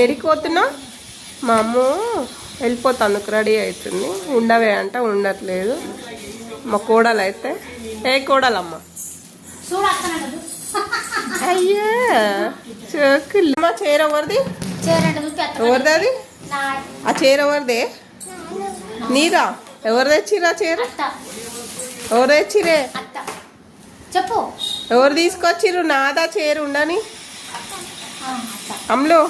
ఏడిపోతున్నా మా అమ్మ వెళ్ళిపోతాను రెడీ అవుతుంది. ఉండవే అంట, ఉండట్లేదు. మా కోడలు అయితే ఏ కోడలమ్మ అయ్యా చోకులు. మా చీర ఎవరిది? ఎవరిది అది? ఆ చీర ఎవరిదే? నీరా? ఎవరు తెచ్చిరా చీర? ఎవరు తెచ్చిరే? చెప్పు. ఎవరు తీసుకొచ్చిర్రు? నాదా చీర ఉండని. అమ్ములు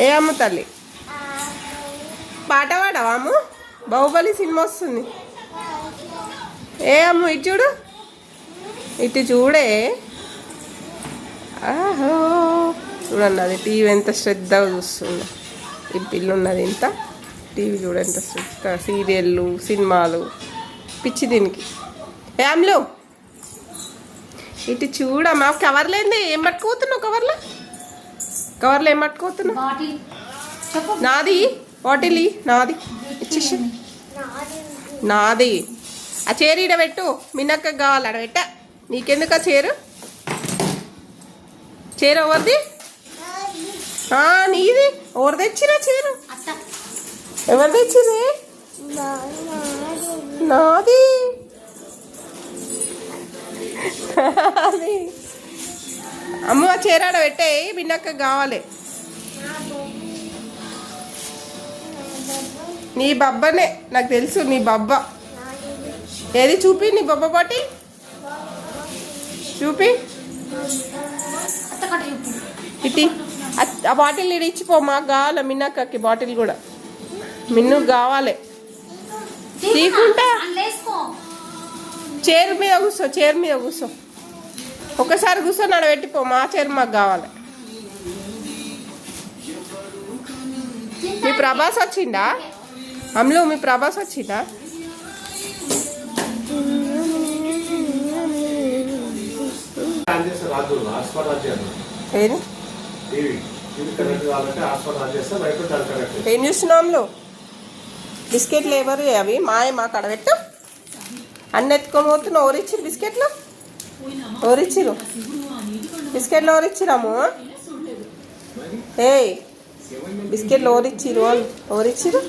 ఏ అమ్మ తల్లి పాట పాడవా అమ్ము? బాహుబలి సినిమా వస్తుంది. ఏ అమ్ము ఇటు చూడు, ఇటు చూడే. ఆహో చూడండి, అది టీవీ ఎంత శ్రద్ధగా చూస్తుంది. ఈ పిల్లు ఉన్నది ఇంత టీవీ చూడ ఎంత శ్రద్ధ. సీరియళ్ళు సినిమాలు పిచ్చి దీనికి. ఏ అమ్ములు ఇటు చూడమ్మా. కవర్లేంది? ఏం పట్టుకోతున్నావు? కవర్లో ఏం పట్టుకోతున్నావు? నాది బాటిల్ నాది ఇచ్చేసి. నాది ఆ చీర ఈడ పెట్టు. మిన్నక్క కావాలి ఆడ పెట్ట. నీకెందుకు ఆ చీర? చీర ఎవరిది? నీది. ఎవరు తెచ్చిరా చీర? ఎవరు తెచ్చిరి? నాది. అమ్మ ఆ చీర ఆడ పెట్టాయి. మిన్నక్క కావాలి. నీ బబ్బనే నాకు తెలుసు. నీ బబ్బ ఏది? చూపి నీ బొబ్బ బాటిల్ చూపి. ఇటీ ఆ బాటిల్ ఇడి ఇచ్చిపో. మాకు కావాలి మిన్నక్కకి బాటిల్ కూడా. మిన్ను కావాలి. తీకుంటా చైర్ మీద కూర్చో. చైర్ మీద కూర్చో. ఒకసారి కూర్చో. నన్ను పెట్టిపో. మా చైర్ మాకు కావాలి. మీ ప్రభాస్ వచ్చిందా? అమ్ములు మీ ప్రభాస్ వచ్చిందా? ఏం చూస్తున్నావు అమ్ములు? బిస్కెట్లు ఎవరు అవి? మా కడబెట్టు. అన్ని ఎత్తుకొని పోతున్నా. ఎవరిచ్చిరు బిస్కెట్లు? ఎవరిచ్చిరు బిస్కెట్లు? ఎవరిచ్చిరాము? ఏయ్ బిస్కెట్లు ఎవరిచ్చిరు? ఎవరిచ్చిరు?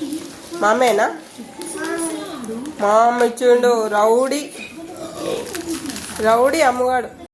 మామేనా? మా అమ్మ ఇచ్చిండు. రౌడీ అమ్మగాడు.